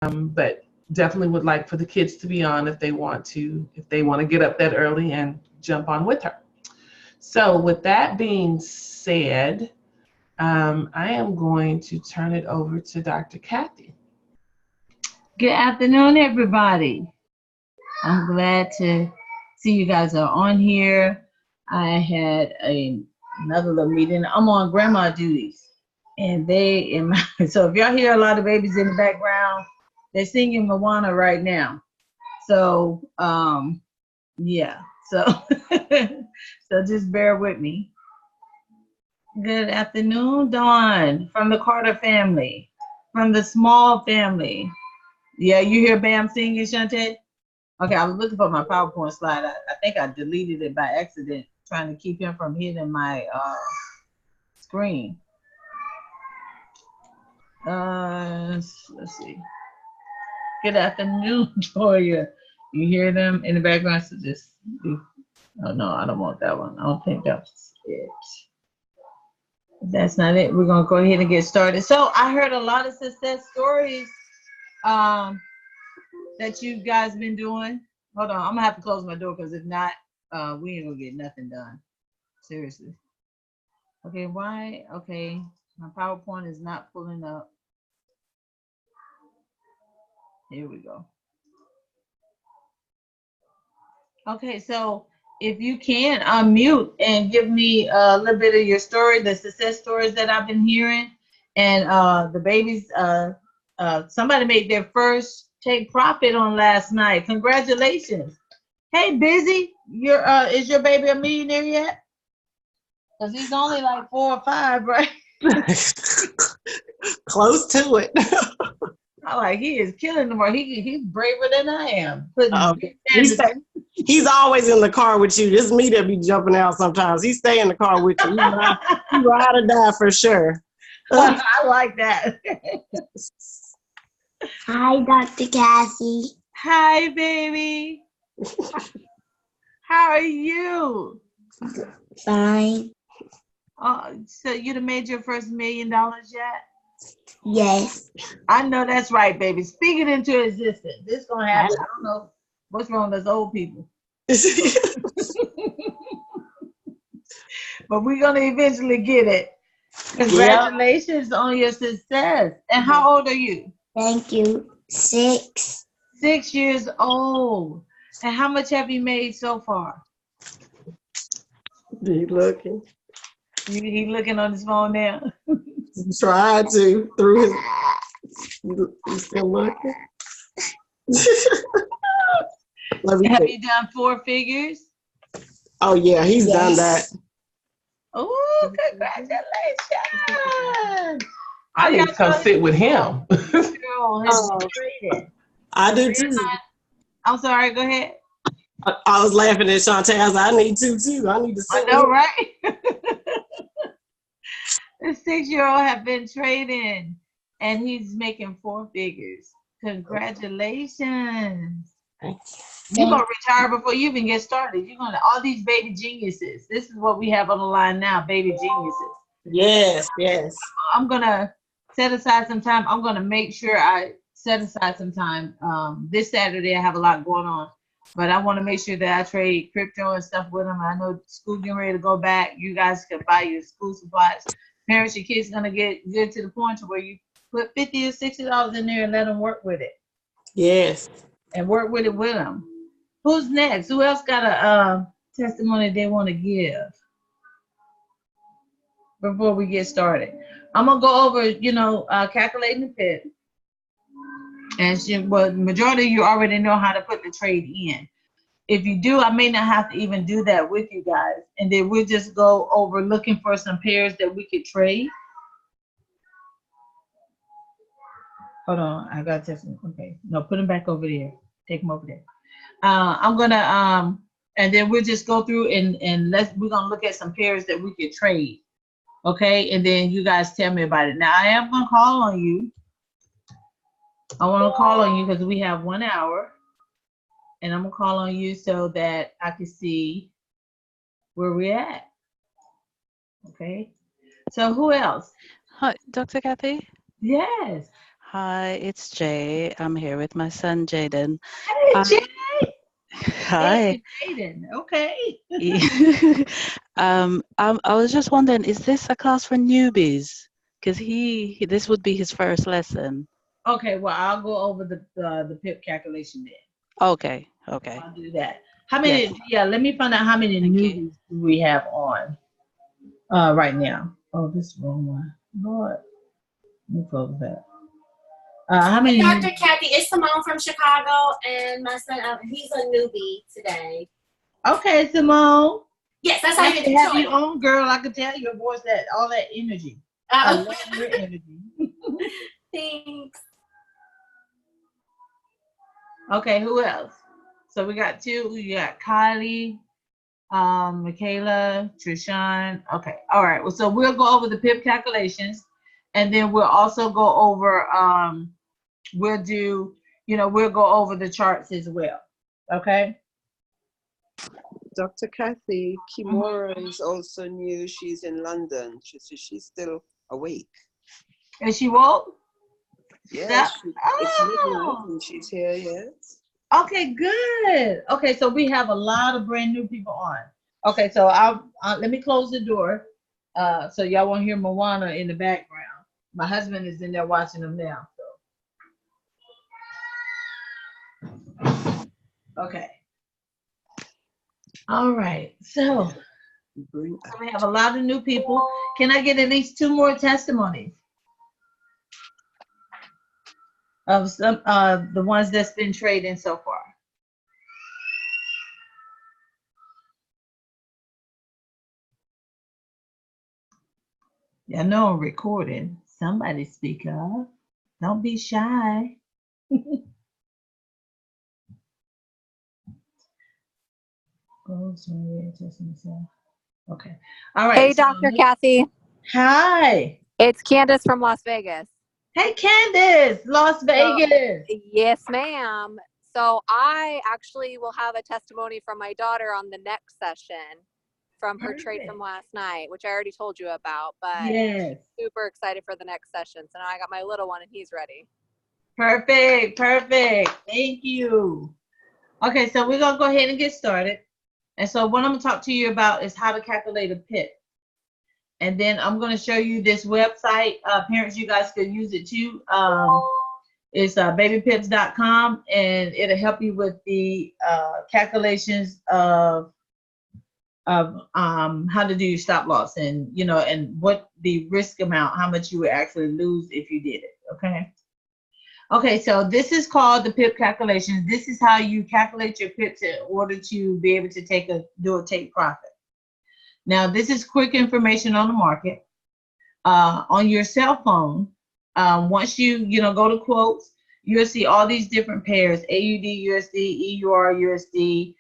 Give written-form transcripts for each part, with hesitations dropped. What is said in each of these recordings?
but definitely would like for the kids to be on if they want to get up that early and jump on with her. So with that being said, I am going to turn it over to Dr. Kathy. Good afternoon, everybody. I'm glad to see you guys are on here. I had another little meeting. I'm on grandma duties, and so if y'all hear a lot of babies in the background, they're singing Moana right now. So yeah, so so just bear with me. Good afternoon, Dawn, from the Carter family, from the Small family. Yeah, you hear Bam singing, Shantae? Okay, I was looking for my PowerPoint slide. I think I deleted it by accident, trying to keep him from hitting my screen. Let's see. Good afternoon, Toya. You hear them in the background? So just, oh no, I don't want that one. I don't think that's it. If that's not it, we're gonna go ahead and get started. So I heard a lot of success stories that you guys been doing. Hold on, I'm gonna have to close my door because if not, we ain't gonna get nothing done. Seriously. Okay, why? Okay, my PowerPoint is not pulling up. Here we go. Okay, so if you can unmute and give me a little bit of your story, the success stories that I've been hearing, and the babies. Somebody made their first take profit on last night. Congratulations. Hey, Busy, is your baby a millionaire yet? Because he's only like 4 or 5, right? Close to it. I like he is killing them, or he's braver than I am. He's always in the car with you. This me that be jumping out sometimes. He stay in the car with you. He ride or die for sure. I like that. Hi, Dr. Kathy. Hi, baby. How are you? Fine. So you done made your first $1 million yet? Yes. I know that's right, baby. Speak it into existence. This gonna happen. I don't know what's wrong with us old people. But we're gonna eventually get it. Congratulations on your success. And how old are you? Thank you. 6. 6 years old. And how much have you made so far? He looking. He looking on his phone now. Tried to through his. He's still looking. Have you done 4 figures? Oh yeah, he's done that. Oh, congratulations! I need to come sit with him. I do too. I'm sorry, go ahead. I was laughing at Shantae. I was like, I need to too. I need to sit. I know, right? The 6-year-old have been trading and he's making 4 figures. Congratulations. You're gonna retire before you even get started. You're gonna all these baby geniuses. This is what we have on the line now, baby geniuses. Yes, yes. I'm gonna set aside some time. I'm gonna make sure I set aside some time. This Saturday I have a lot going on, but I want to make sure that I trade crypto and stuff with them. I know school getting ready to go back. You guys can buy your school supplies. Parents, your kids gonna get good to the point to where you put $50 or $60 in there and let them work with it. Yes. And work with it with them. Who's next? Who else got a testimony they want to give before we get started? I'm gonna go over, calculating the pit. And the majority of you already know how to put the trade in. If you do, I may not have to even do that with you guys. And then we'll just go over looking for some pairs that we could trade. Hold on, I got to test them. Okay, no, put them back over there. Take them over there. I'm gonna and then we'll just go through and we're gonna look at some pairs that we could trade. Okay, and then you guys tell me about it. Now I am gonna call on you. I want to call on you because we have 1 hour, and I'm gonna call on you so that I can see where we're at. Okay, so who else? Hi, Dr. Kathy. Yes. Hi, it's Jay. I'm here with my son, Jaden. Hey, Uh, Jay. Hi. Hey, Jaden. Okay. I was just wondering, is this a class for newbies? Because this would be his first lesson. Okay, well, I'll go over the PIP calculation then. Okay, okay. I'll do that. How Yes, many? Yeah, let me find out how many thank you. newbies do we have on right now. Oh, this is the wrong one. Lord, let me close that. How many? Dr. Kathy, it's Simone from Chicago, and my son, he's a newbie today. Okay, Simone. Yes, that's how Nice you to have enjoy you on, girl. I can tell your voice that all that energy. I love your energy. Thanks. Okay, who else? So we got two. We got Kylie, Michaela, Trishan. Okay, all right. Well, so we'll go over the PIP calculations, and then we'll also go over. We'll do. We'll go over the charts as well. Okay. Dr. Kathy, Kimura is also new. She's in London. She's still awake. Is she woke? Yes, it's midnight Oh. and she's here, yes. Okay, good. Okay, so we have a lot of brand new people on. Okay, so I'll let me close the door, so y'all won't hear Moana in the background. My husband is in there watching them now. So. Okay. All right. So we have a lot of new people. Can I get at least 2 more testimonies of some the ones that's been trading so far? I know I'm recording. Somebody speak up. Don't be shy. Okay. All right. Hey, Dr. Kathy. Hi. It's Candace from Las Vegas. Hey, Candace, Las Vegas. Yes, ma'am. So I actually will have a testimony from my daughter on the next session from her trade from last night, which I already told you about, but yes, super excited for the next session. So now I got my little one and he's ready. Perfect. Thank you. Okay, so we're going to go ahead and get started. And so what I'm going to talk to you about is how to calculate a PIP. And then I'm going to show you this website. Parents, you guys can use it too. It's babypips.com, and it'll help you with the calculations of how to do your stop loss, and and what the risk amount, how much you would actually lose if you did it. Okay, so this is called the PIP calculations. This is how you calculate your PIPs in order to be able to take profit. Now, this is quick information on the market. On your cell phone, once you go to quotes, you'll see all these different pairs: AUD USD, EUR USD.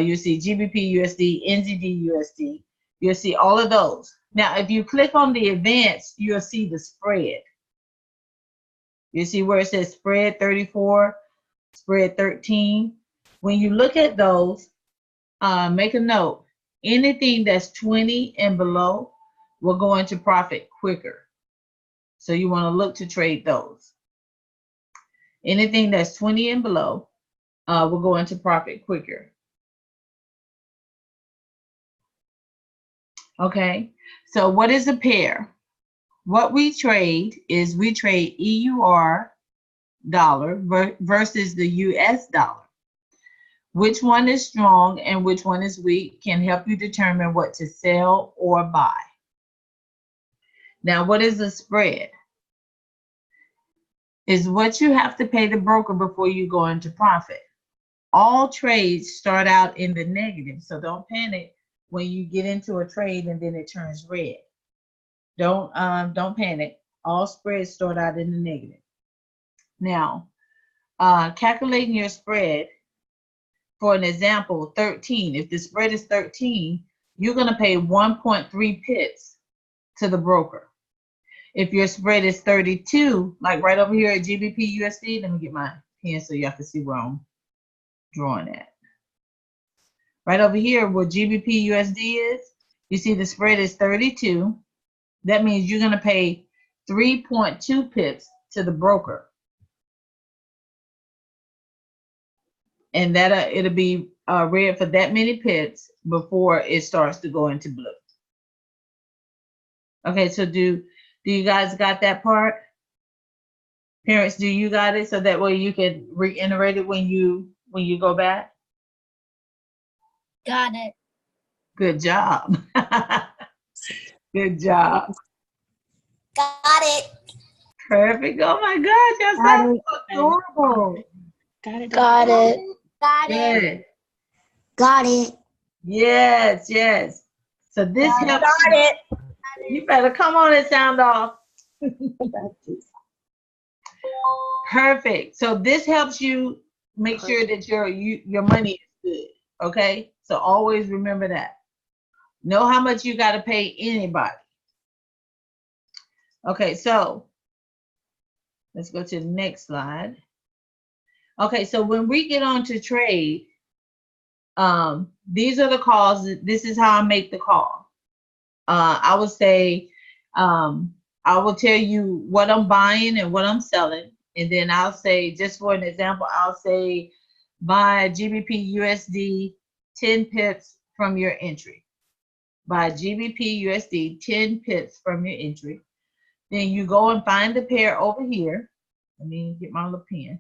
You'll see GBP USD, NZD USD. You'll see all of those. Now, if you click on the advanced, you'll see the spread. You see where it says spread 34, spread 13. When you look at those, make a note. Anything that's 20 and below will go into profit quicker. So you want to look to trade those. Anything that's 20 and below will go into profit quicker. Okay, so what is a pair? What we trade is we trade EUR dollar versus the US dollar. Which one is strong and which one is weak can help you determine what to sell or buy. Now, what is a spread? Is what you have to pay the broker before you go into profit. All trades start out in the negative, so don't panic when you get into a trade and then it turns red. Don't panic. All spreads start out in the negative. Now, calculating your spread, for an example, 13. If the spread is 13, you're going to pay 1.3 pips to the broker. If your spread is 32, like right over here at GBP USD, let me get my pen so y'all can see where I'm drawing at. Right over here where GBP USD is, you see the spread is 32. That means you're going to pay 3.2 pips to the broker. And that it'll be red for that many pips before it starts to go into blue. Okay, so do you guys got that part? Parents, do you got it? So that way you can reiterate it when you go back? Got it. Good job. Good job. Got it. Perfect. Oh my gosh, y'all sound so adorable. Got it. Got it. Got Good. it. Got it. Yes, yes. So this helps. Got it. You better come on and sound off. Perfect. So this helps you make sure that your money is good. Okay. So always remember that. Know how much you got to pay anybody. Okay. So let's go to the next slide. Okay. So when we get on to trade, these are the calls. This is how I make the call. I would say, I will tell you what I'm buying and what I'm selling. And then I'll say, just for an example, I'll say buy GBP USD 10 pips from your entry. Buy GBP USD 10 pips from your entry. Then you go and find the pair over here. Let me get my little pen.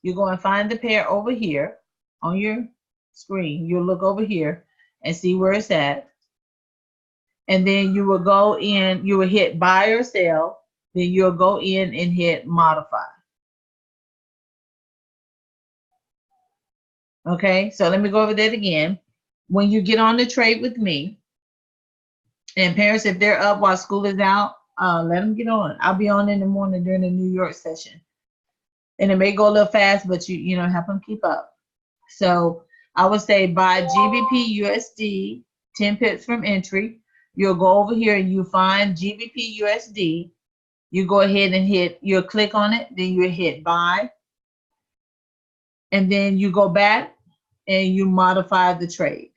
You go and find the pair over here on your screen. You'll look over here and see where it's at. And then you will go in, you will hit buy or sell. Then you'll go in and hit modify. Okay, so let me go over that again. When you get on the trade with me, and parents, if they're up while school is out, let them get on. I'll be on in the morning during the New York session. And it may go a little fast, but you know, help them keep up. So I would say buy GBP USD 10 pips from entry. You'll go over here and you find GBP USD. You go ahead and you'll click on it, then you hit buy. And then you go back and you modify the trade.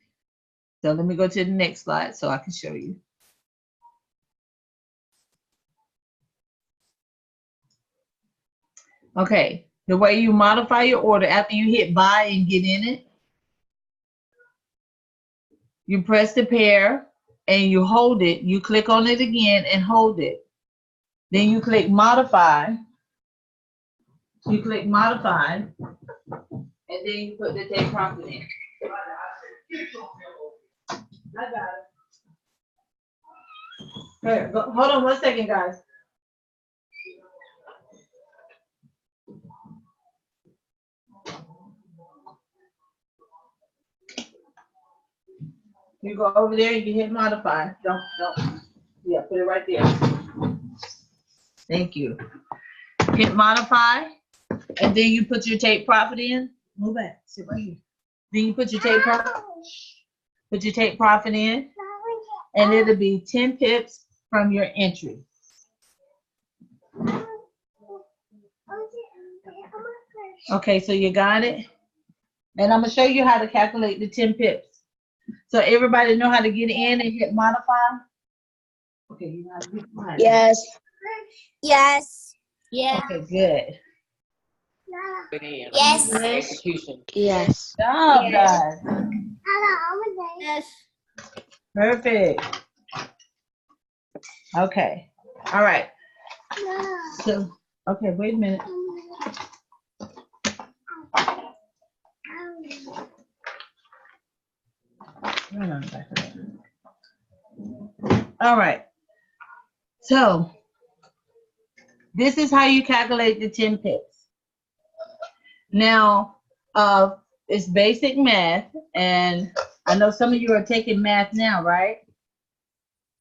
So let me go to the next slide so I can show you. Okay, the way you modify your order after you hit buy and get in it, you press the pair and you hold it. You click on it again and hold it. Then you click modify. You click modify, and then you put the take profit in. I got it. Here, hold on 1 second, guys. You go over there and you hit modify. Don't. Yeah, put it right there. Thank you. Hit modify, and then you put your take profit in. Move back. Sit right here. Then you put your take profit. Put your take profit in, and it'll be 10 pips from your entry. Okay, so you got it. And I'm gonna show you how to calculate the 10 pips. So everybody know how to get in and hit modify? Okay, you know how to get mine. Yes. Yes. Yeah. Okay, good. Yes. Execution. Yes. Good job, guys. Yes. Perfect. Okay. All right. So, okay, wait a minute. All right. So this is how you calculate the 10 pips. Now, it's basic math, and I know some of you are taking math now, right?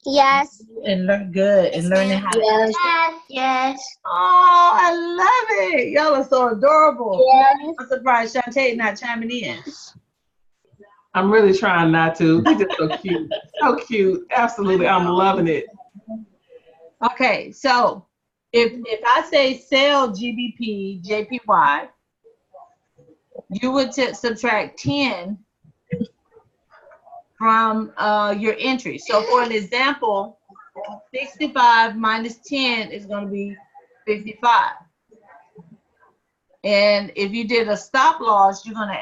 Yes. And learn good and learning how to. Yes. Yes. Oh, I love it. Y'all are so adorable. Yes. I'm surprised Shantae not chiming in. I'm really trying not to. They're just so cute. So cute. Absolutely. I'm loving it. Okay, so if I say sell GBP JPY, you would subtract 10 from your entry. So for an example, 65 minus 10 is going to be 55. And if you did a stop loss, you're gonna,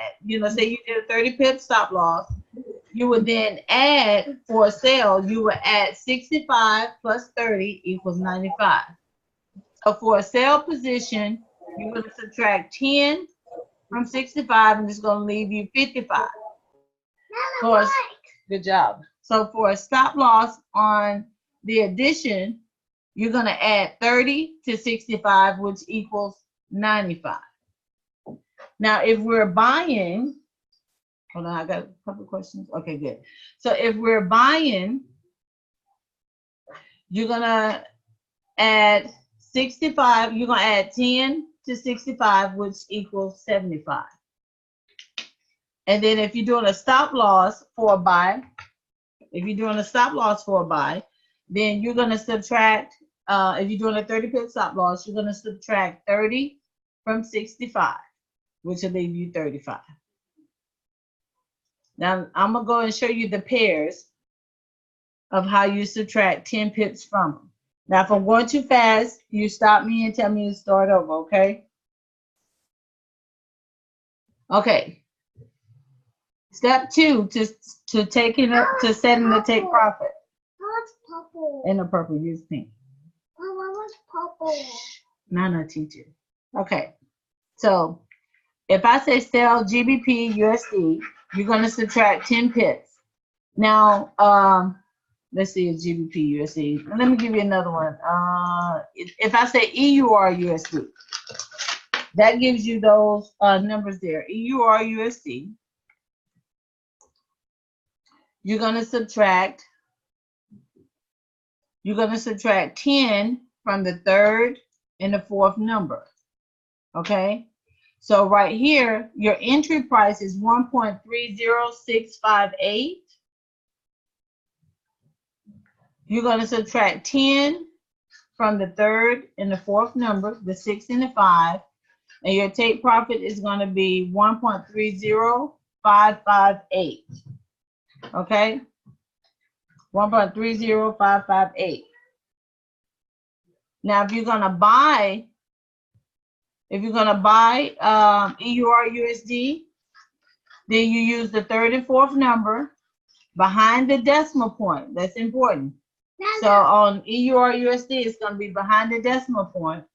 say you did a 30 pip stop loss, you would then add, for a sale, you would add 65 plus 30 equals 95. So for a sale position, you're gonna subtract 10 from 65, and it's gonna leave you 55. Good job. So for a stop loss on the addition, you're gonna add 30 to 65, which equals 95. Now, if we're buying, hold on, I got a couple questions. Okay, good. So if we're buying, you're gonna add 65, you're gonna add 10 to 65, which equals 75. And then if you're doing a stop loss for a buy, then you're gonna subtract, if you're doing a 30 pip stop loss, you're gonna subtract 30 from 65, which will leave you 35. Now, I'm gonna go and show you the pairs of how you subtract 10 pips from them. Now, if I'm going too fast, you stop me and tell me to start over, okay? Okay. Step 2, to taking up, to setting the take profit. What's purple? In the purple, use pink. What's purple? Nana teacher. Okay. So if I say sell GBP USD, you're going to subtract 10 pips. Now, let's see, it's GBP USD. Let me give you another one. If I say EUR USD, that gives you those numbers there. EUR USD. You're going to subtract 10 from the third and the fourth number. Okay? So right here, your entry price is 1.30658. You're going to subtract 10 from the third and the fourth number, the 6 and the 5, and your take profit is going to be 1.30558. Okay? 1.30558. Now, if you're going to buy EUR USD, then you use the third and fourth number behind the decimal point. That's important. So on EUR USD, it's going to be behind the decimal point.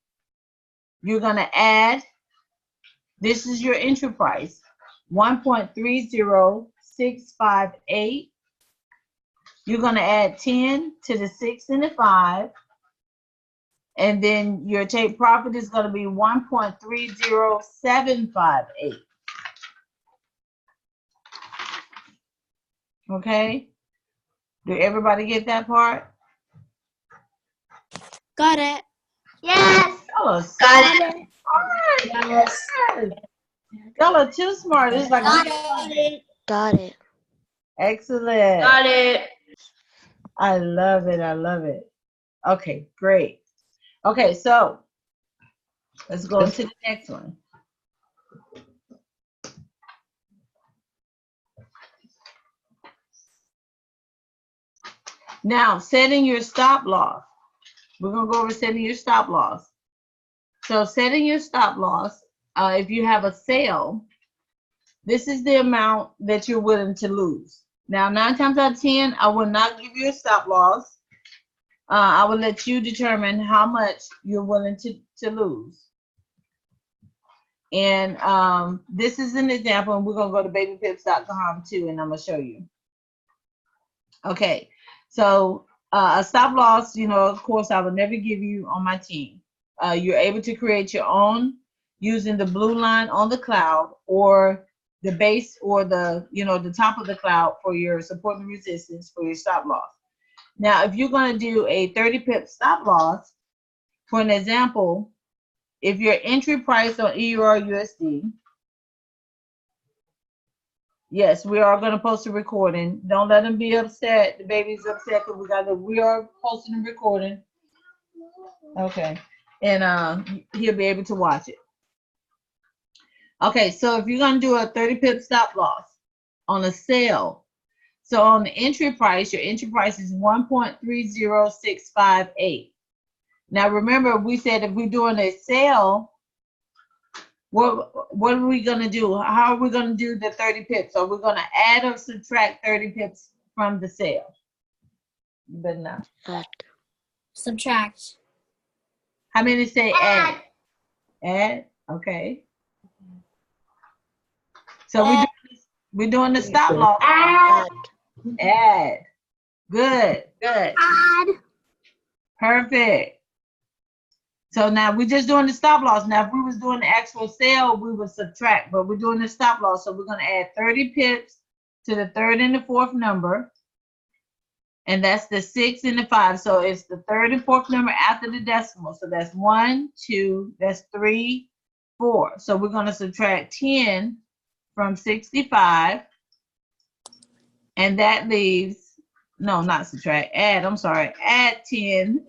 You're going to add, this is your entry price, 1.30658. You're going to add 10 to the 6 and the 5. And then your take profit is going to be 1.30758. Okay? Did everybody get that part? Got it. Yes. Y'all are Got smart. it. Yes. Y'all are too smart. It's like Got it. Got it. excellent. Got it. I love it. I love it. Okay, great. Okay, so let's go to the next one. Now, setting your stop loss. We're going to go over setting your stop loss. So setting your stop loss, if you have a sale, this is the amount that you're willing to lose. Now, 9 times out of 10, I will not give you a stop loss. I will let you determine how much you're willing to lose. And this is an example, and we're going to go to babypips.com too, and I'm going to show you. Okay, so a stop loss, of course, I will never give you on my team. You're able to create your own using the blue line on the cloud or the base or the top of the cloud for your support and resistance for your stop loss. Now, if you're going to do a 30 pip stop loss, for an example, if your entry price on EUR USD, yes, we are going to post a recording. Don't let them be upset. The baby's upset because we are posting a recording. Okay, and he'll be able to watch it. Okay, so if you're going to do a 30 pip stop loss on a sale, so on the entry price, your entry price is 1.30658. Now remember, we said if we're doing a sale, what are we gonna do? How are we gonna do the 30 pips? Are we gonna add or subtract 30 pips from the sale? You better not. Subtract. How many say add? Add, okay. So we're doing the stop loss. Add. Good. Add. Perfect. So now we're just doing the stop loss. Now, if we was doing the actual sale, we would subtract, but we're doing the stop loss. So we're going to add 30 pips to the third and the fourth number. And that's the 6 and the 5. So it's the third and fourth number after the decimal. So that's 1, 2, that's 3, 4. So we're going to subtract 10 from 65. And that leaves, no, not subtract, add, I'm sorry, add 10.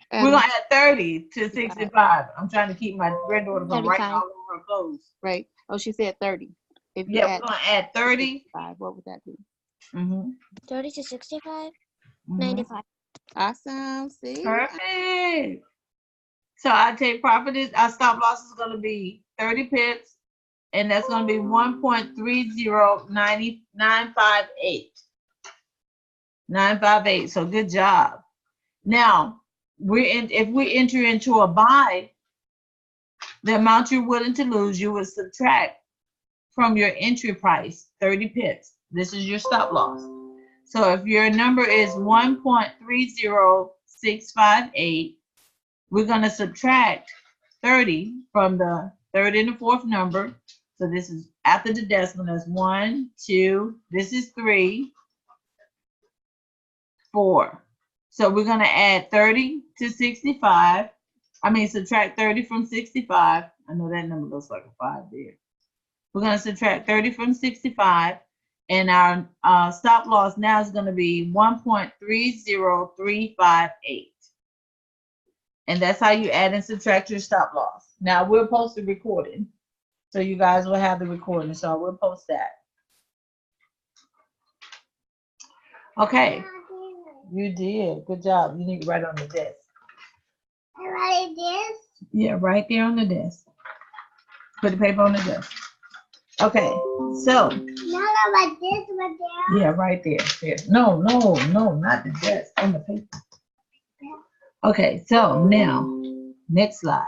We're going to add 30 to 65. I'm trying to keep my granddaughter from writing all over her clothes. Right. Oh, she said 30. If you Yeah, we're going to add 30. 65, what would that be? 30 to 65? Mhm. 95. Awesome. See? Perfect. So our take profit is, our stop loss is going to be 30 pips, and that's going to be 1.30958. 958. So good job. Now, if we enter into a buy, the amount you're willing to lose, you would subtract from your entry price 30 pips. This is your stop loss. So if your number is 1.30658, we're going to subtract 30 from the third and the fourth number. So this is after the decimal. That's 1, 2, this is 3, 4. So we're going to add 30 to 65. I mean, subtract 30 from 65. I know that number looks like a 5 there. We're going to subtract 30 from 65. And our stop loss now is going to be 1.30358. And that's how you add and subtract your stop loss. Now, we'll post the recording. So you guys will have the recording. So we'll post that. Okay. You did. Good job. You need to write on the desk. I write this? Yeah, right there on the desk. Put the paper on the desk. Okay. So. No, like this right there. Yeah, right there. There. No, not the desk. On the paper. Okay. So now, next slide.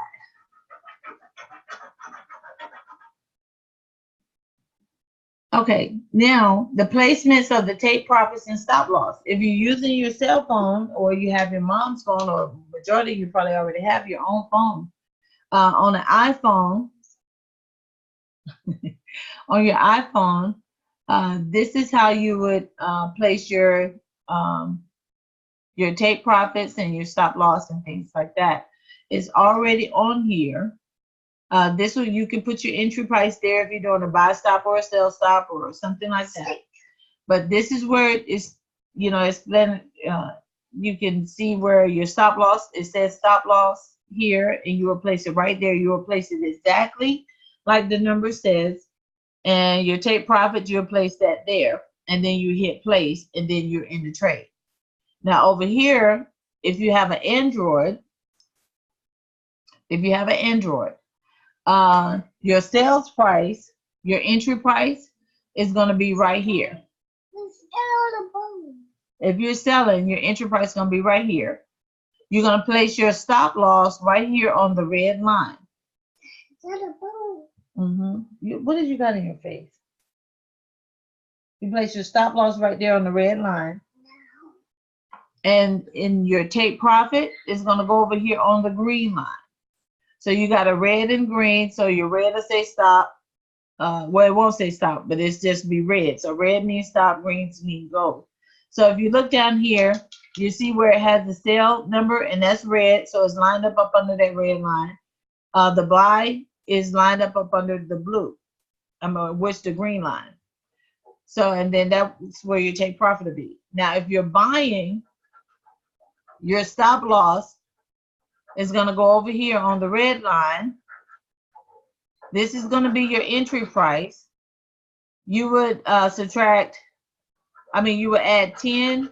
Okay, now the placements of the take profits and stop loss. If you're using your cell phone or you have your mom's phone, or majority of you probably already have your own phone, on an iPhone, on your iPhone, this is how you would place your take profits and your stop loss and things like that. It's already on here. This one, you can put your entry price there if you're doing a buy stop or a sell stop or something like that. But this is where it's, it's then you can see where your stop loss, it says stop loss here, and you will place it right there. You will place it exactly like the number says, and your take profit, you'll place that there, and then you hit place, and then you're in the trade. Now over here, if you have an Android, your sales price, your entry price is going to be right here. If you're selling, your entry price is going to be right here. You're going to place your stop loss right here on the red line. What did you got in your face? You place your stop loss right there on the red line. And in your take profit, it's going to go over here on the green line. So you got a red and green. So your red will say stop. Well, it won't say stop, but it's just be red. So red means stop, green means go. So if you look down here, you see where it has the sale number, and that's red. So it's lined up under that red line. The buy is lined up under the blue, which the green line. So, and then that's where your take profit will be. Now, if you're buying, your stop loss is going to go over here on the red line. This is going to be your entry price. You would you would add 10.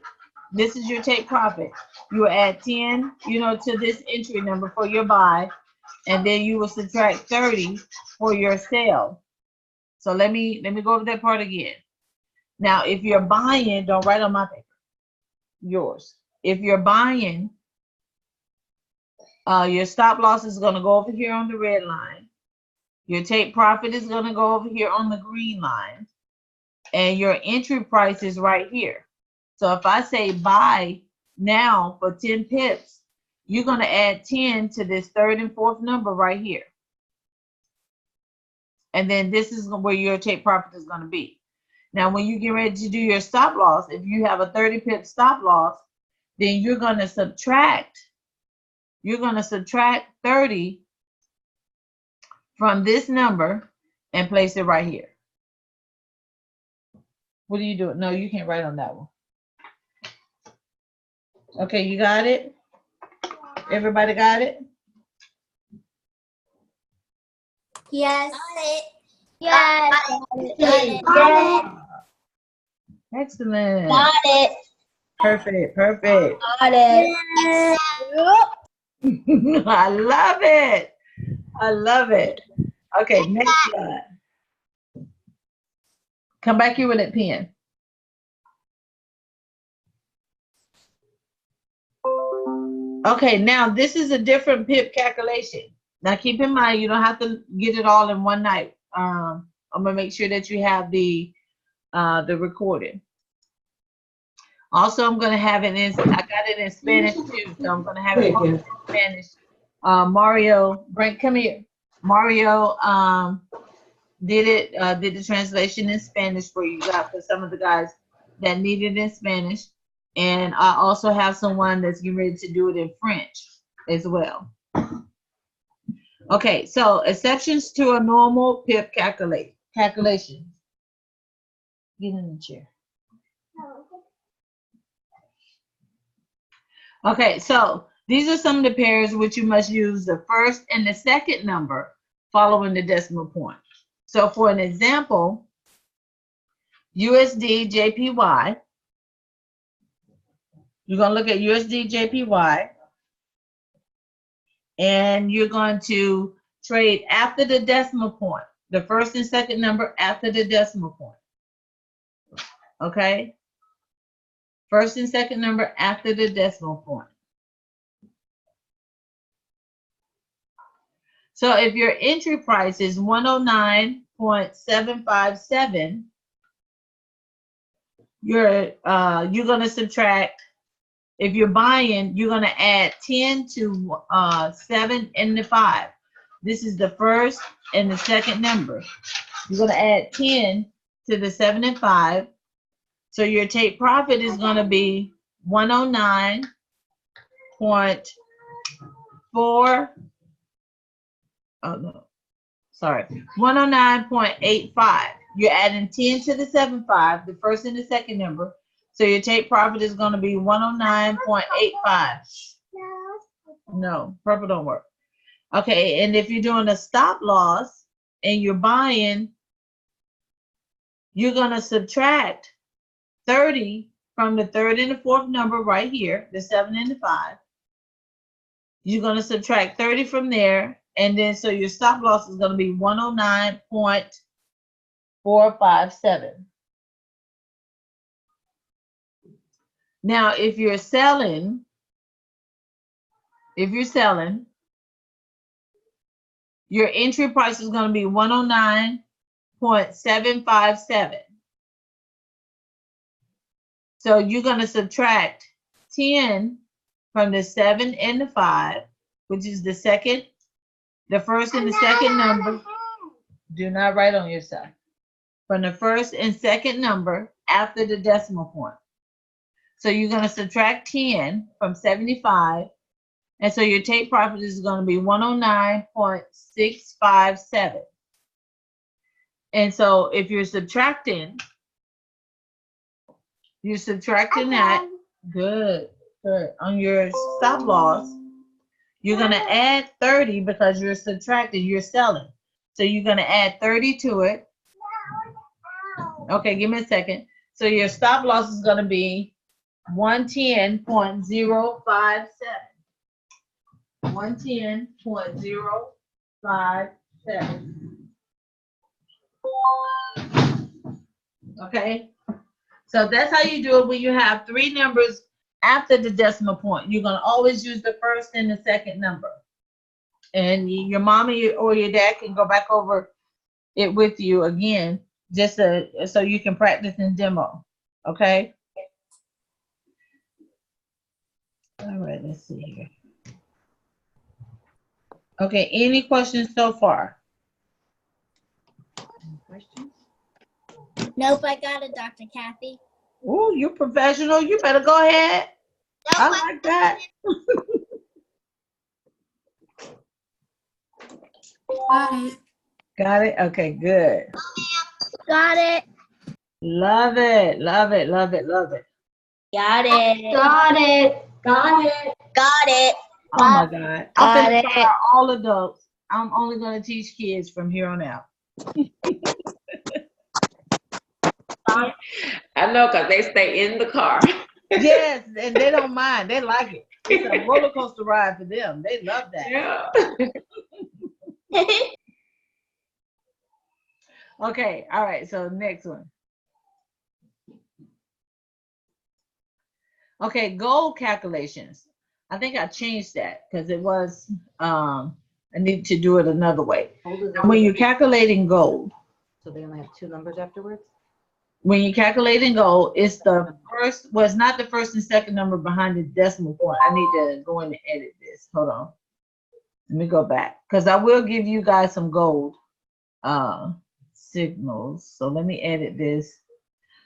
This is your take profit. You would add 10, to this entry number for your buy. and then you will subtract 30 for your sale. So let me go over that part again. Now, if you're buying, don't write on my paper, yours. If you're buying, your stop loss is going to go over here on the red line. Your take profit is going to go over here on the green line. And your entry price is right here. So if I say buy now for 10 pips, you're going to add 10 to this third and fourth number right here. And then this is where your take profit is going to be. Now, when you get ready to do your stop loss, if you have a 30 pip stop loss, then you're going to subtract 30 from this number and place it right here. What are you doing? No, you can't write on that one. Okay, you got it? Everybody got it? Yes. Yes. Excellent. Got it. Perfect. Got it. I love it. I love it. Okay, next slide. Come back here with that pen. Okay, now this is a different PIP calculation. Now keep in mind, you don't have to get it all in one night. I'm gonna make sure that you have the recording. Also, I'm gonna have it in, I got it in Spanish too, so I'm gonna have it in Spanish. Mario, Brent, come here. Mario did the translation in Spanish for you guys, for some of the guys that need it in Spanish. And I also have someone that's getting ready to do it in French as well. Okay, so exceptions to a normal PIP calculation. Get in the chair. Okay, so these are some of the pairs which you must use the first and the second number following the decimal point. So for an example, USD JPY, you're going to look at USD JPY, and you're going to trade after the decimal point, the first and second number after the decimal point. Okay? First and second number after the decimal point. So if your entry price is 109.757, you're going to subtract, if you're buying, you're going to add 10 to 7 and the 5. This is the first and the second number. You're going to add 10 to the 7 and 5. So your take profit is going to be 109.4. Oh no, sorry, 109.85. You're adding 10 to the 7.5, the first and the second number. So your take profit is going to be 109.85. No, purple don't work. Okay, and if you're doing a stop loss and you're buying, you're going to subtract 30 from the third and the fourth number right here, the 7 and the 5. You're going to subtract 30 from there, and then so your stop loss is going to be 109.457. Now, if you're selling, your entry price is going to be 109.757. So you're going to subtract 10 from the 7 and the 5, which is the first and the second number. Do not write on yourself. From the first and second number after the decimal point. So you're going to subtract 10 from 75. And so your take profit is going to be 109.657. And so if you're subtracting that, good, on your stop loss, you're going to add 30 because you're subtracting, you're selling. So you're going to add 30 to it. Okay, give me a second. So your stop loss is going to be 110.057. 110.057. 7. Okay, so that's how you do it when you have 3 numbers after the decimal point. You're gonna always use the first and the second number, and your mom or your dad can go back over it with you again, just so you can practice and demo. Okay. All right, let's see here. Okay, any questions so far? Any questions? Nope, I got it, Dr. Kathy. Oh, you're professional. You better go ahead. Nope, I like that. Got it. Got it? Okay, good. Got it. Love it. Love it. Love it. Love it. Got it. Got it. Got it. Got it. Oh my God. I'm Got gonna it. start all adults. I'm only gonna teach kids from here on out. I know, because they stay in the car. Yes, and they don't mind. They like it. It's a roller coaster ride for them. They love that. Yeah. Okay, all right, so next one. Okay, goal calculations. I think I changed that because it was, I need to do it another way. When you're calculating gold. So they only have 2 numbers afterwards? When you're calculating gold, it's the first, well, it's not the first and second number behind the decimal point. I need to go in and edit this. Hold on. Let me go back because I will give you guys some gold signals. So let me edit this.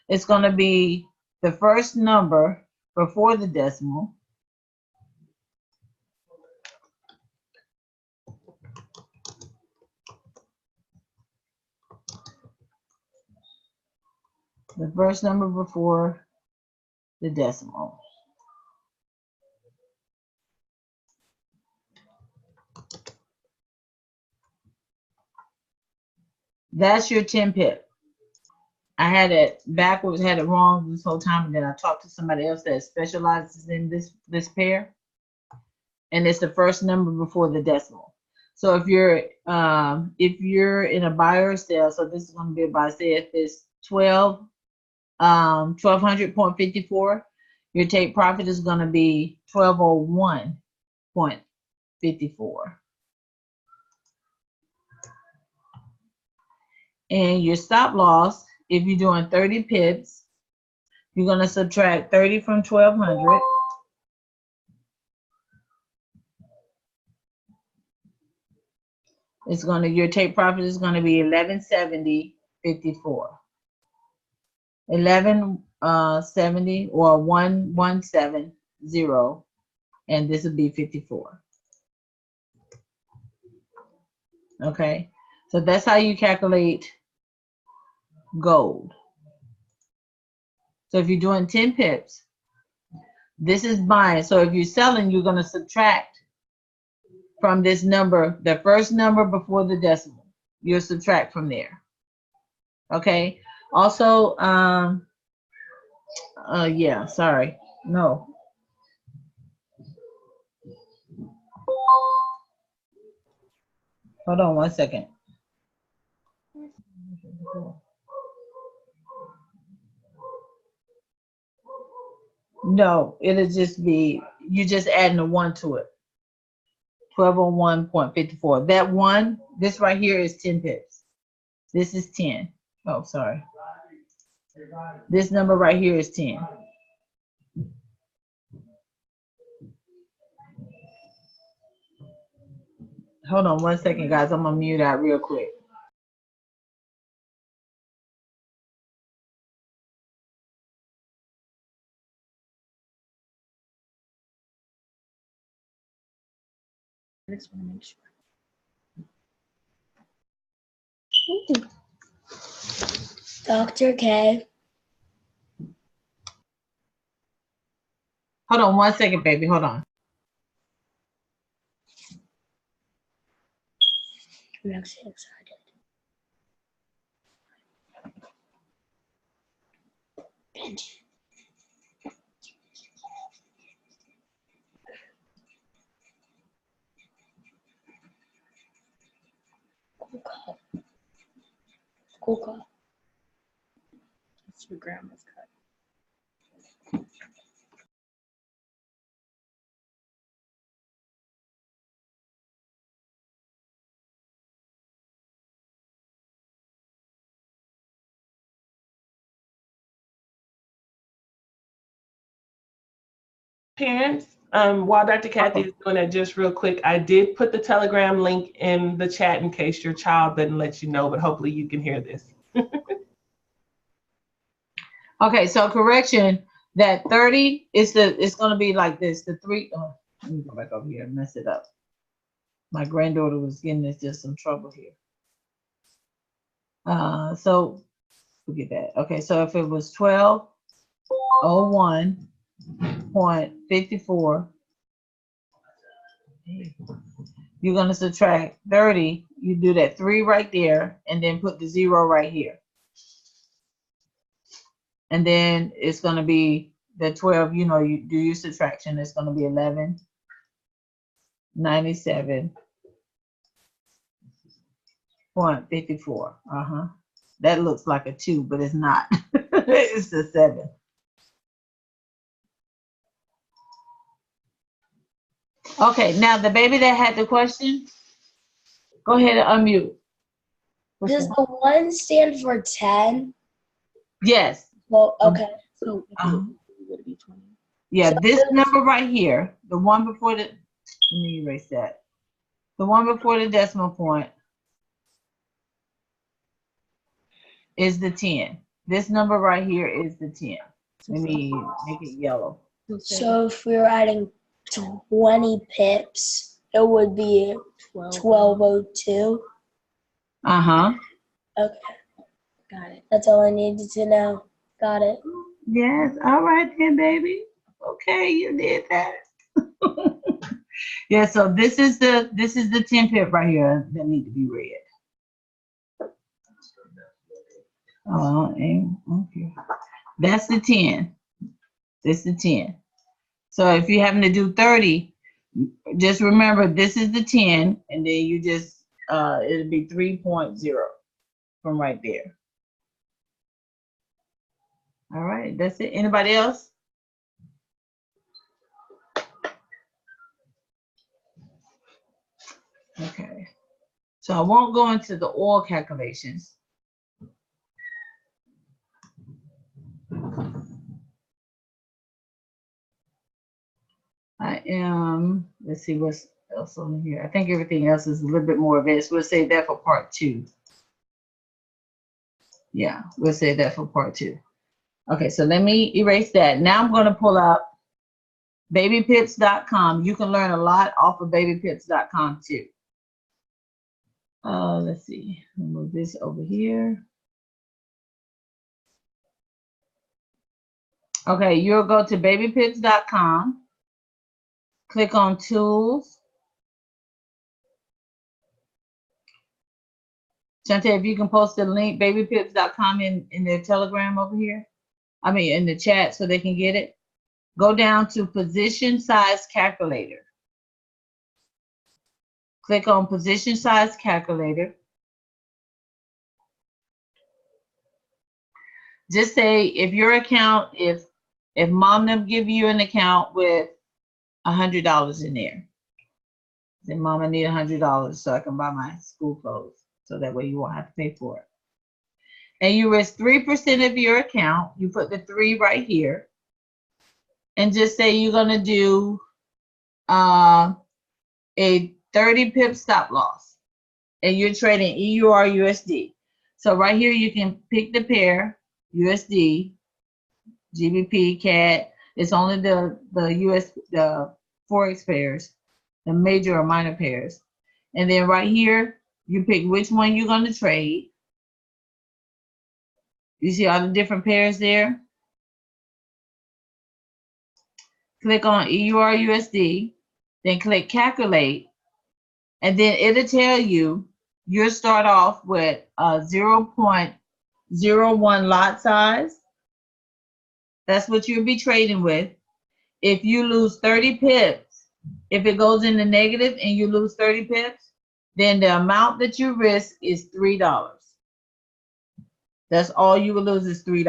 It's going to be the first number before the decimal. The first number before the decimal. That's your 10 pip. I had it backwards, had it wrong this whole time, and then I talked to somebody else that specializes in this pair, and it's the first number before the decimal. So if you're in a buy or sell, so this is going to be a buy. Say if it's 1200.54, your take profit is going to be 1201.54. And your stop loss, if you're doing 30 pips, you're going to subtract 30 from 1200. It's going to, your take profit is going to be 1170.54. 1170 or 1170, and this would be 54. Okay, so that's how you calculate gold. So if you're doing 10 pips, this is buying. So if you're selling, you're going to subtract from this number, the first number before the decimal. You'll subtract from there. Okay. Also, yeah, sorry. No. Hold on 1 second. No, it'll just be, you just adding a 1 to it. 1201.54. That 1, this right here is 10 pips. This is 10. Oh, sorry. This number right here is 10. Hold on 1 second, guys. I'm gonna mute out real quick. I just want to make sure. Dr. K. Hold on 1 second, baby. Hold on. I'm actually excited. Cool call. It's your grandma's cut. Parents, while Dr. Kathy is doing that, just real quick, I did put the Telegram link in the chat in case your child didn't let you know, but hopefully you can hear this. Okay, so correction, that 30 is it's gonna be like this. The three, oh, let me go back over here and mess it up. My granddaughter was getting us just some trouble here. So forget that. Okay, so if it was 1201.54, you're gonna subtract 30. You do that 3 right there, and then put the 0 right here. And then it's gonna be the 12, you know, you do your subtraction, it's gonna be 1197.54. That looks like a 2, but it's not. It's a 7. Okay, now the baby that had the question, go ahead and unmute. Does the 1 stand for 10? Yes. Well, okay. So would it be 20? Yeah, So this number right here, the one before the, let me erase that. The one before the decimal point is the 10. This number right here is the 10. Let me make it yellow. So if we were adding 20 pips, it would be 1202. Uh-huh. Okay. Got it. That's all I needed to know. Got it. Yes, all right then, baby. Okay, you did that. Yeah, so this is the 10 pip right here that need to be read. And okay. That's the 10. This is the 10. So if you're having to do 30, just remember this is the 10, and then you just it'll be 3.0 from right there. All right, that's it. Anybody else? Okay. So I won't go into the oil calculations. I am, let's see what's else on here. I think everything else is a little bit more advanced. We'll save that for part 2. Yeah, we'll save that for part 2. Okay, so let me erase that. Now I'm going to pull up babypips.com. You can learn a lot off of babypips.com too. Let's see, move this over here. Okay, you'll go to babypips.com, click on tools. Shante, if you can post the link, babypips.com in their Telegram over here. I mean, in the chat so they can get it. Go down to position size calculator. Click on position size calculator. Just say if your account, if mom them give you an account with $100 in there, then mom, I need $100 so I can buy my school clothes. So that way you won't have to pay for it. And you risk 3% of your account. You put the 3 right here. And just say you're gonna do a 30 pip stop loss. And you're trading EUR USD. So right here you can pick the pair, USD, GBP, CAD. It's only the Forex pairs, the major or minor pairs. And then right here, you pick which one you're going to trade. You see all the different pairs there? Click on EUR USD, then click calculate, and then it'll tell you you'll start off with a 0.01 lot size. That's what you'll be trading with. If you lose 30 pips, if it goes in the negative and you lose 30 pips, then the amount that you risk is $3. That's all you will lose is $3.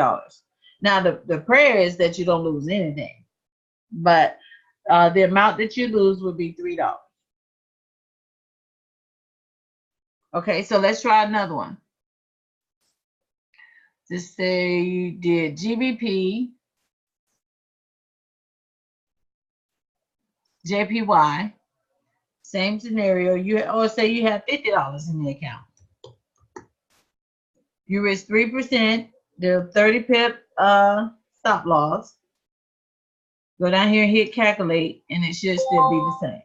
Now the prayer is that you don't lose anything, but the amount that you lose would be $3. Okay, so let's try another one. Just say you did GBP, JPY, same scenario. Or say you have $50 in the account. You risk 3%, the 30 pip stop loss. Go down here and hit calculate, and it should still be the same.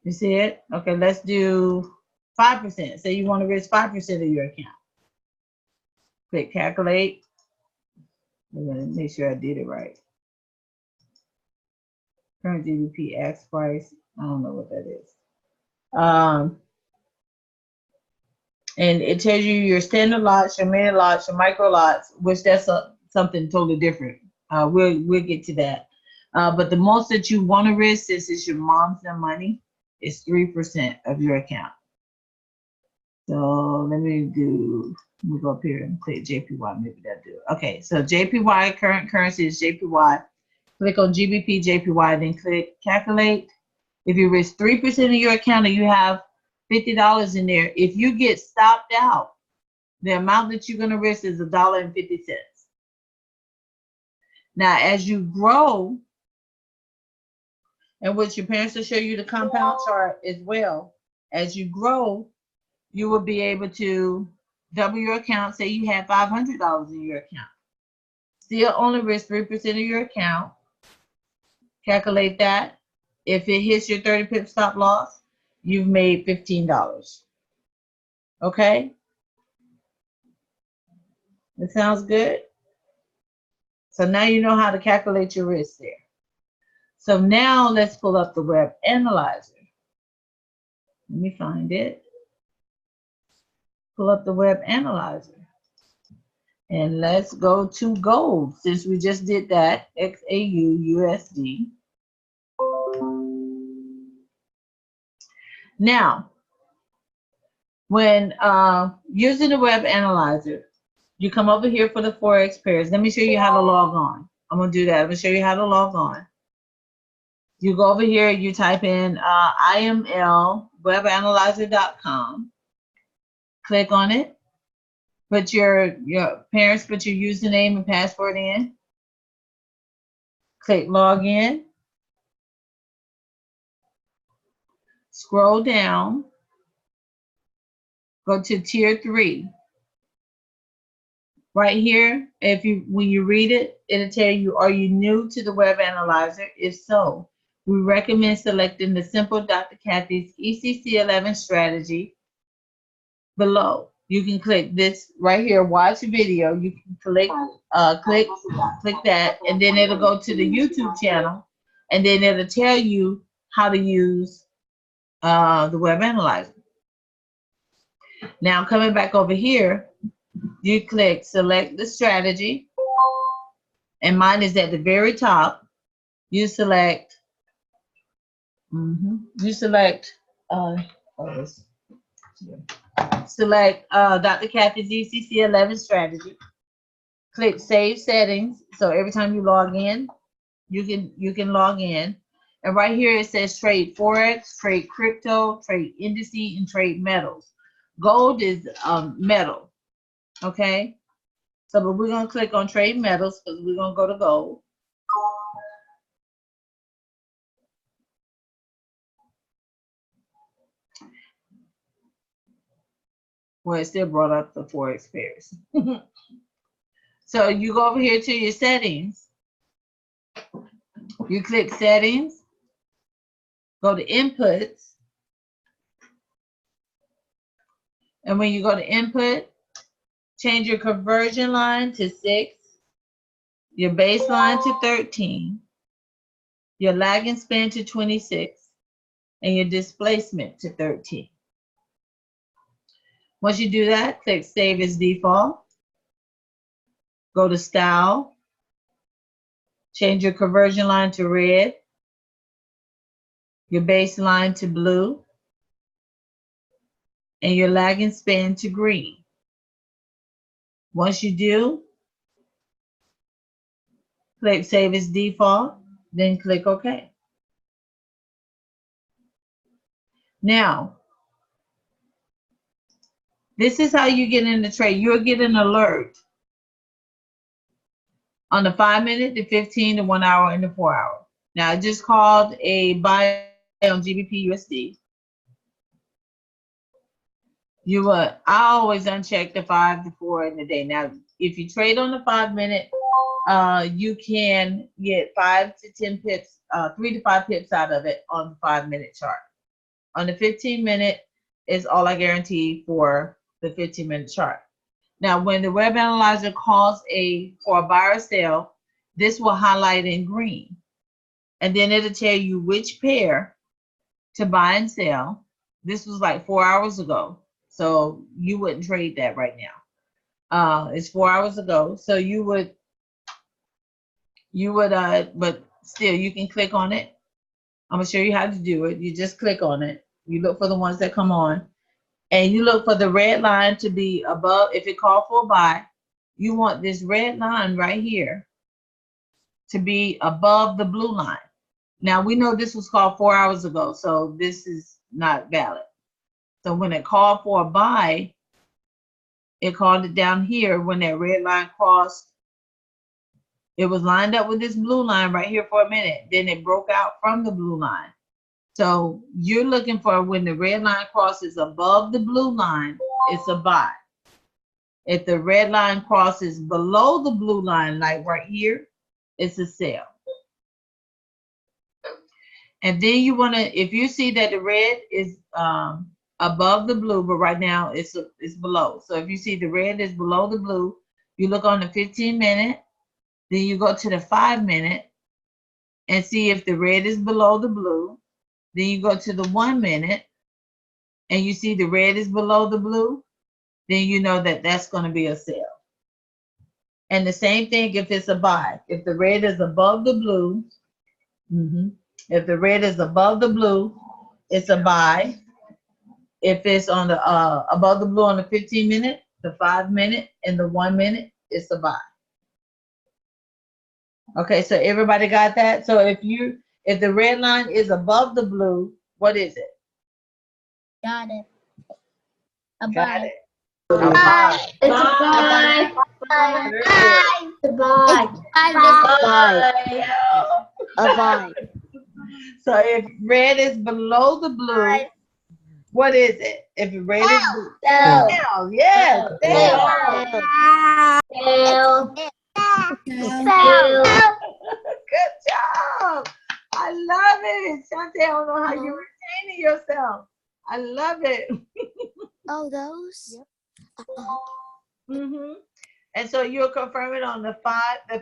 You see it? Okay, let's do 5%. Say you want to risk 5% of your account. Click calculate. I'm gonna make sure I did it right. Current GBP ask price. I don't know what that is. And it tells you your standard lots, your mini lots, your micro lots, which that's something totally different. We'll get to that. But the most that you want to risk, since it's your mom's money, is 3% of your account. So let me go up here and click JPY. Maybe that'll do it. Okay, so JPY, current currency is JPY. Click on GBP, JPY, then click calculate. If you risk 3% of your account and you have $50 in there, if you get stopped out, the amount that you're going to risk is $1.50. Now, as you grow, and which your parents will show you the compound chart as well, as you grow, you will be able to double your account. Say you have $500 in your account. Still only risk 3% of your account. Calculate that. If it hits your 30 pip stop loss, you've made $15. Okay? That sounds good? So now you know how to calculate your risk there. So now let's pull up the web analyzer. Let me find it. Pull up the web analyzer. And let's go to gold, since we just did that, XAU USD. Now, when using the web analyzer, you come over here for the Forex pairs. Let me show you how to log on. I'm going to do that. I'm going to show you how to log on. You go over here, you type in imlwebanalyzer.com. Click on it. Put your parents, put your username and password in. Click log in. Scroll down. Go to tier 3. Right here, when you read it, it'll tell you, are you new to the web analyzer? If so, we recommend selecting the simple Dr. Kathy's ECC11 strategy below. You can click this right here, watch video. You can click that, and then it'll go to the YouTube channel, and then it'll tell you how to use the web analyzer. Now coming back over here, you click select the strategy, and mine is at the very top. You select select Dr. Kathy's ECC11 strategy. Click save settings. So every time you log in, you can log in. And right here it says trade Forex, trade crypto, trade indices, and trade metals. Gold is metal. Okay. So but we're gonna click on trade metals because we're gonna go to gold. Well, it still brought up the Forex pairs. So you go over here to your settings. You click settings. Go to inputs. And when you go to input, change your conversion line to 6, your baseline to 13, your lagging span to 26, and your displacement to 13. Once you do that, click Save as Default. Go to Style. Change your conversion line to red, your baseline to blue, and your lagging span to green. Once you do, click Save as Default, then click OK. Now, this is how you get in the trade. You'll get an alert on the 5 minute, the 15, the 1 hour, and the 4 hour. Now, I just called a buy on GBP USD. I always uncheck the 5, the 4, and the day. Now, if you trade on the 5 minute, you can get 5 to 10 pips, 3 to 5 pips out of it on the 5 minute chart. On the 15 minute is all I guarantee for the 15 minute chart. Now, when the web analyzer calls for a buy or sell, this will highlight in green. And then it'll tell you which pair to buy and sell. This was like 4 hours ago. So you wouldn't trade that right now. It's 4 hours ago. So you would, but still you can click on it. I'm gonna show you how to do it. You just click on it. You look for the ones that come on. And you look for the red line to be above. If it called for a buy, you want this red line right here to be above the blue line. Now, we know this was called 4 hours ago, so this is not valid. So when it called for a buy, it called it down here. When that red line crossed, it was lined up with this blue line right here for a minute. Then it broke out from the blue line. So you're looking for when the red line crosses above the blue line, it's a buy. If the red line crosses below the blue line, like right here, it's a sell. And then you want to, if you see that the red is above the blue, but right now it's below. So if you see the red is below the blue, you look on the 15 minute, then you go to the 5 minute and see if the red is below the blue. Then you go to the 1 minute and you see the red is below the blue, then you know that that's going to be a sell. And the same thing if it's a buy. If the red is above the blue, if the red is above the blue, it's a buy. If it's on the above the blue on the 15 minute, the 5 minute, and the 1 minute, it's a buy. Okay, so everybody got that? So if the red line is above the blue, what is it? Got it. Got it. A buy. It's a buy. A buy. A buy. So if red is below the blue, what is it? If red is blue, sell. Yes, sell. Good job. I love it. Shantae, I don't know how you're retaining yourself. I love it. Oh, those? Yep. And so you'll confirm it on the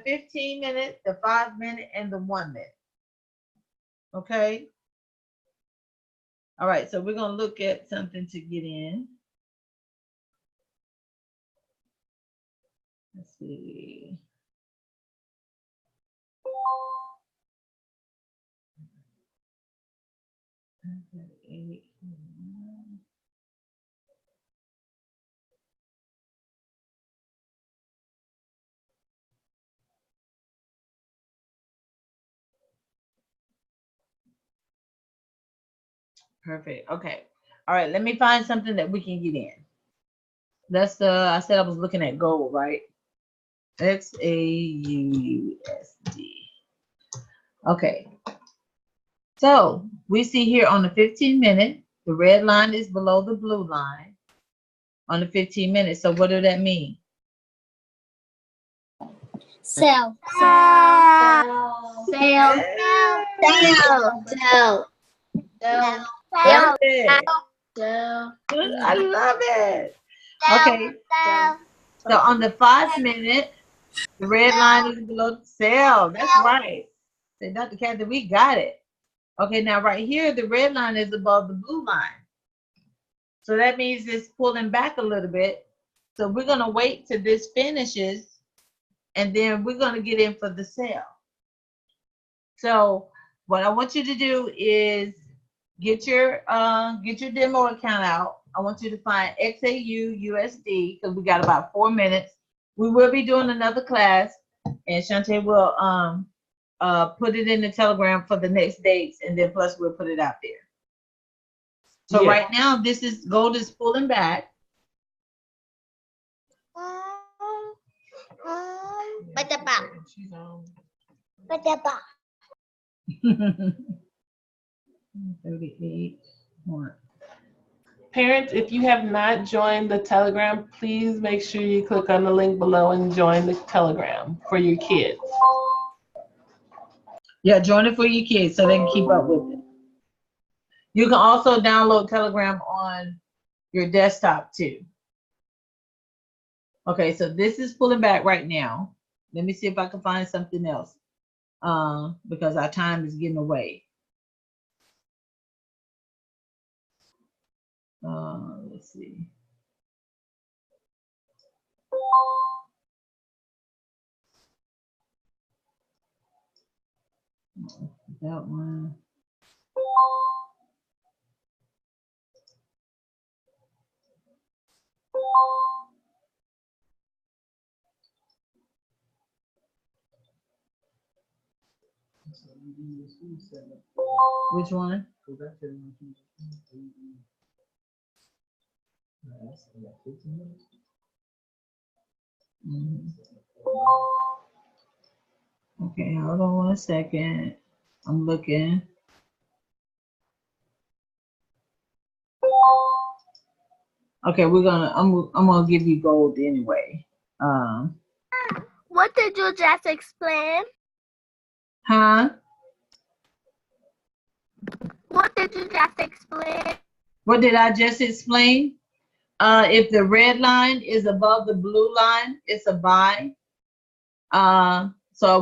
15 minute, the 5 minute, and the 1 minute. Okay. All right. So we're going to look at something to get in. Let's see. Perfect. Okay. All right. Let me find something that we can get in. That's I said I was looking at gold, right? XAUUSD. Okay. So we see here on the 15 minute, the red line is below the blue line on the 15 minutes. So what does that mean? Sell. Sell. Sell. I love it. Okay. So on the 5 minute, the red line is below sell. That's right. Say, Dr. Kathy, we got it. Okay, now right here, the red line is above the blue line. So that means it's pulling back a little bit. So we're going to wait till this finishes, and then we're going to get in for the sell. So what I want you to do is get your demo account out. I want you to find XAU USD because we got about 4 minutes. We will be doing another class, and Shantae will put it in the Telegram for the next dates, and then plus we'll put it out there. So Yeah. right now, this is gold is pulling back. She's on. 38. More. Parents, if you have not joined the Telegram, please make sure you click on the link below and join the Telegram for your kids. Yeah, join it for your kids so they can keep up with it. You can also download Telegram on your desktop too. Okay, so this is pulling back right now. Let me see if I can find something else because our time is getting away. Let's see. That one. Which one? Okay, hold on 1 second. I'm looking. Okay, I'm gonna give you gold anyway. What did you just explain? Huh? What did you just explain? What did I just explain? If the red line is above the blue line, it's a buy. So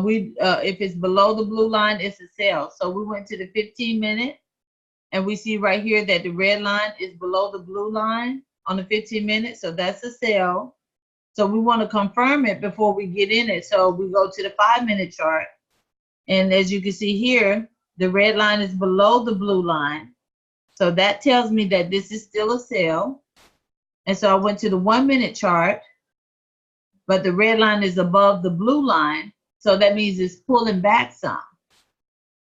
if it's below the blue line, it's a sell. So we went to the 15-minute, and we see right here that the red line is below the blue line on the 15-minute. So that's a sell. So we want to confirm it before we get in it. So we go to the 5-minute chart, and as you can see here, the red line is below the blue line. So that tells me that this is still a sell. And so I went to the 1-minute chart, but the red line is above the blue line. So that means it's pulling back some.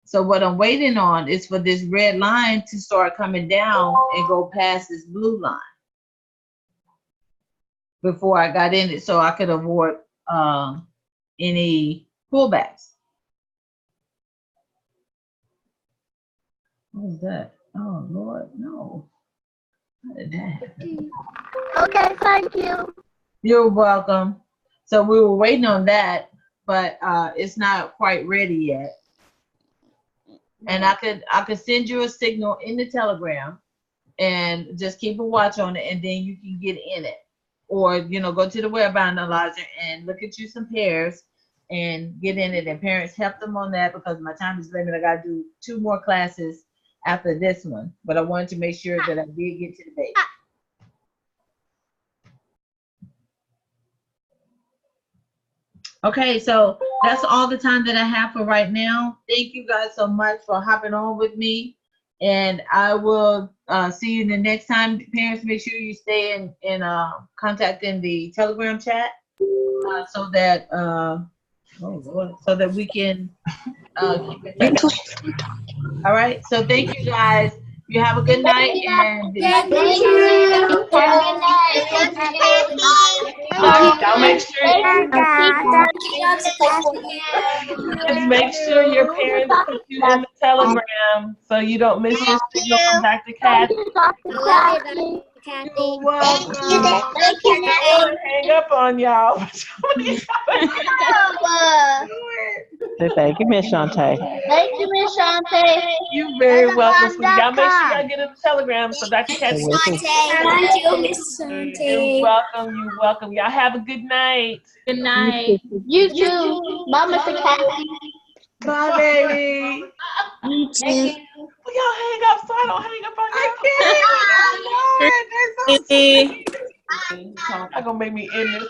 So what I'm waiting on is for this red line to start coming down and go past this blue line before I got in it, so I could avoid any pullbacks. What was that? Oh, Lord, no. How did that happen? Okay, thank you. You're welcome. So we were waiting on that, but it's not quite ready yet. And I could send you a signal in the Telegram and just keep a watch on it, and then you can get in it. Or, go to the web analyzer and look at you some pairs and get in it. And parents, help them on that because my time is limited. I got to do 2 more classes after this one. But I wanted to make sure that I did get to the base. Okay, so that's all the time that I have for right now. Thank you guys so much for hopping on with me. And I will see you the next time. Parents, make sure you stay in contact in the Telegram chat so that we can keep in touch. All right. So thank you guys. You have a good night. And Thank you. Y'all make sure your parents put you in the Telegram so you don't miss your signal from Dr. Kathy. you're welcome. Thank you. Hang up on y'all. Thank you, Miss Shantae. Thank you, Miss Shantae. You're very welcome. So y'all make sure y'all get in the Telegram so Dr. Kathy. Thank you, Miss You're welcome. You're welcome. Y'all have a good night. Good night. You too. Bye, Mr. Kathy. Bye, baby. You too. Will y'all hang up so I don't hang up on y'all? I can't. They're so sweet. They're gonna make me end this.